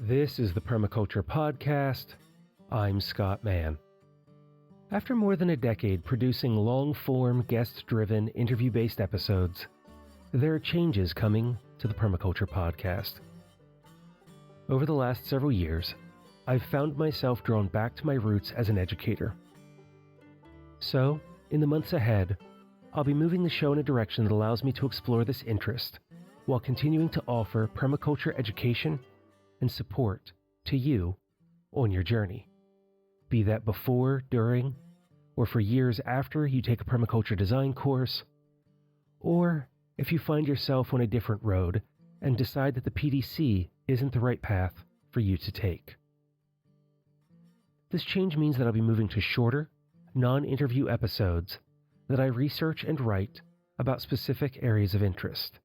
This is the Permaculture Podcast. I'm Scott Mann. After more than a decade producing long-form, guest-driven, interview-based episodes, there are changes coming to the Permaculture Podcast. Over the last several years, I've found myself drawn back to my roots as an educator. So, in the months ahead, I'll be moving the show in a direction that allows me to explore this interest while continuing to offer permaculture education and support to you on your journey. Be that before, during, or for years after you take a permaculture design course, or if you find yourself on a different road and decide that the PDC isn't the right path for you to take. This change means that I'll be moving to shorter, non-interview episodes that I research and write about specific areas of interest.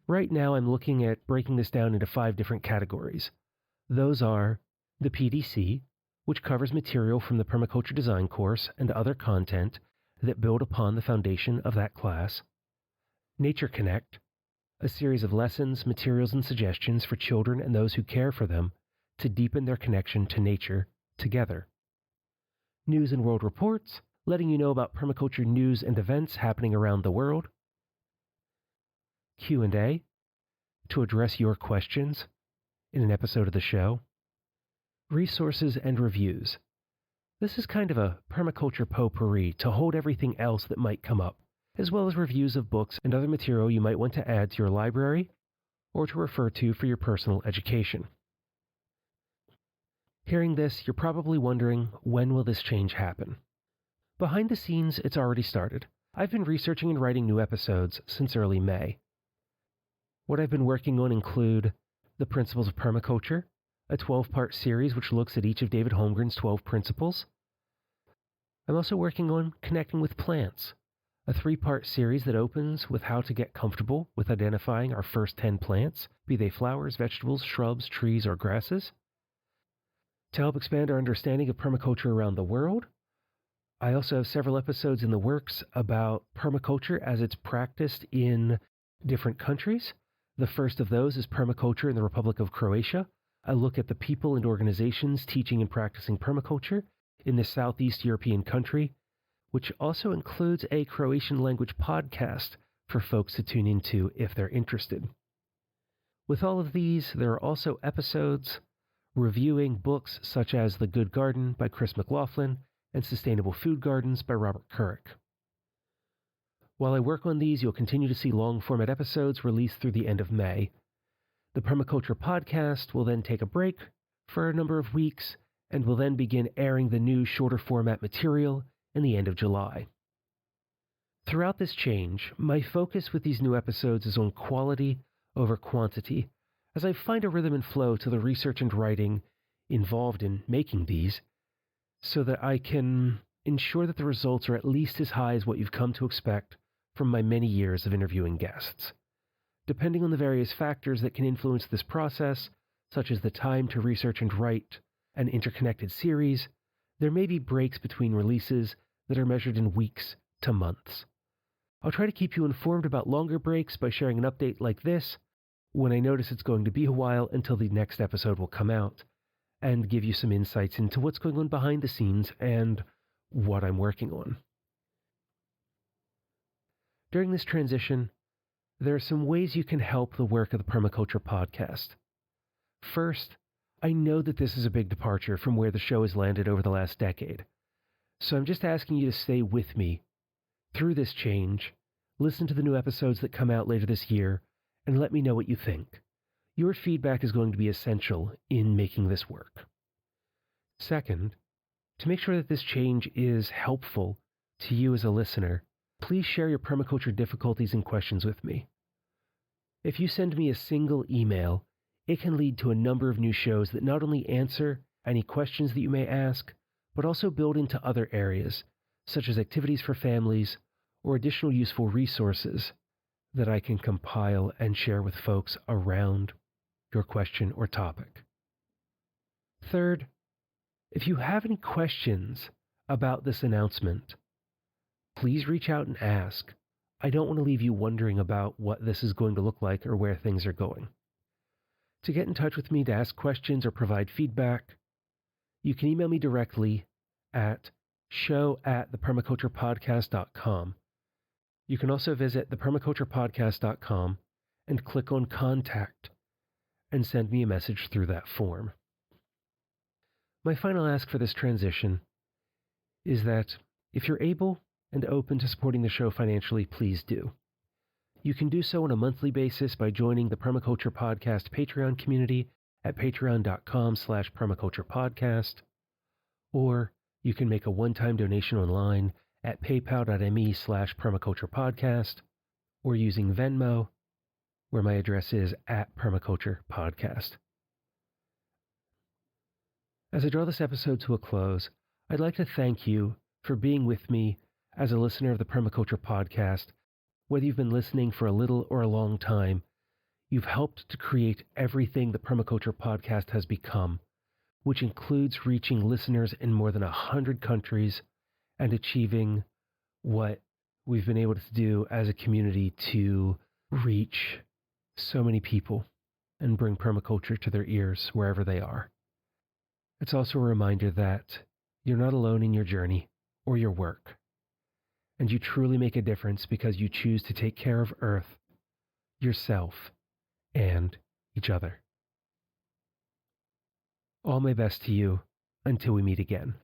Right now, I'm looking at breaking this down into 5 different categories. Those are the PDC, which covers material from the Permaculture Design course and other content that build upon the foundation of that class. Nature Connect, a series of lessons, materials, and suggestions for children and those who care for them to deepen their connection to nature together. News and World Reports, letting you know about permaculture news and events happening around the world. Q&A, to address your questions in an episode of the show. Resources and reviews. This is kind of a permaculture potpourri to hold everything else that might come up, as well as reviews of books and other material you might want to add to your library or to refer to for your personal education. Hearing this, you're probably wondering, when will this change happen? Behind the scenes, it's already started. I've been researching and writing new episodes since early May. What I've been working on include The Principles of Permaculture, a 12-part series which looks at each of David Holmgren's 12 principles. I'm also working on Connecting with Plants, a 3-part series that opens with how to get comfortable with identifying our first 10 plants, be they flowers, vegetables, shrubs, trees, or grasses. To help expand our understanding of permaculture around the world, I also have several episodes in the works about permaculture as it's practiced in different countries. The first of those is Permaculture in the Republic of Croatia, a look at the people and organizations teaching and practicing permaculture in this Southeast European country, which also includes a Croatian language podcast for folks to tune into if they're interested. With all of these, there are also episodes reviewing books such as The Good Garden by Chris McLaughlin and Sustainable Food Gardens by Robert Couric. While I work on these, you'll continue to see long-format episodes released through the end of May. The Permaculture Podcast will then take a break for a number of weeks and will then begin airing the new shorter format material in the end of July. Throughout this change, my focus with these new episodes is on quality over quantity, as I find a rhythm and flow to the research and writing involved in making these, so that I can ensure that the results are at least as high as what you've come to expect from my many years of interviewing guests. Depending on the various factors that can influence this process, such as the time to research and write an interconnected series, there may be breaks between releases that are measured in weeks to months. I'll try to keep you informed about longer breaks by sharing an update like this when I notice it's going to be a while until the next episode will come out, and give you some insights into what's going on behind the scenes and what I'm working on. During this transition, there are some ways you can help the work of the Permaculture Podcast. First, I know that this is a big departure from where the show has landed over the last decade, so I'm just asking you to stay with me through this change, listen to the new episodes that come out later this year, and let me know what you think. Your feedback is going to be essential in making this work. Second, to make sure that this change is helpful to you as a listener, please share your permaculture difficulties and questions with me. If you send me a single email, it can lead to a number of new shows that not only answer any questions that you may ask, but also build into other areas, such as activities for families or additional useful resources that I can compile and share with folks around your question or topic. Third, if you have any questions about this announcement, please reach out and ask. I don't want to leave you wondering about what this is going to look like or where things are going. To get in touch with me to ask questions or provide feedback, you can email me directly at show@thepermaculturepodcast.com. You can also visit thepermaculturepodcast.com and click on Contact and send me a message through that form. My final ask for this transition is that if you're able and open to supporting the show financially, please do. You can do so on a monthly basis by joining the Permaculture Podcast Patreon community at patreon.com/permaculturepodcast, or you can make a one-time donation online at paypal.me/permaculturepodcast, or using Venmo, where my address is @permaculturepodcast. As I draw this episode to a close, I'd like to thank you for being with me as a listener of the Permaculture Podcast. Whether you've been listening for a little or a long time, you've helped to create everything the Permaculture Podcast has become, which includes reaching listeners in more than 100 countries and achieving what we've been able to do as a community to reach so many people and bring permaculture to their ears wherever they are. It's also a reminder that you're not alone in your journey or your work, and you truly make a difference because you choose to take care of Earth, yourself, and each other. All my best to you until we meet again.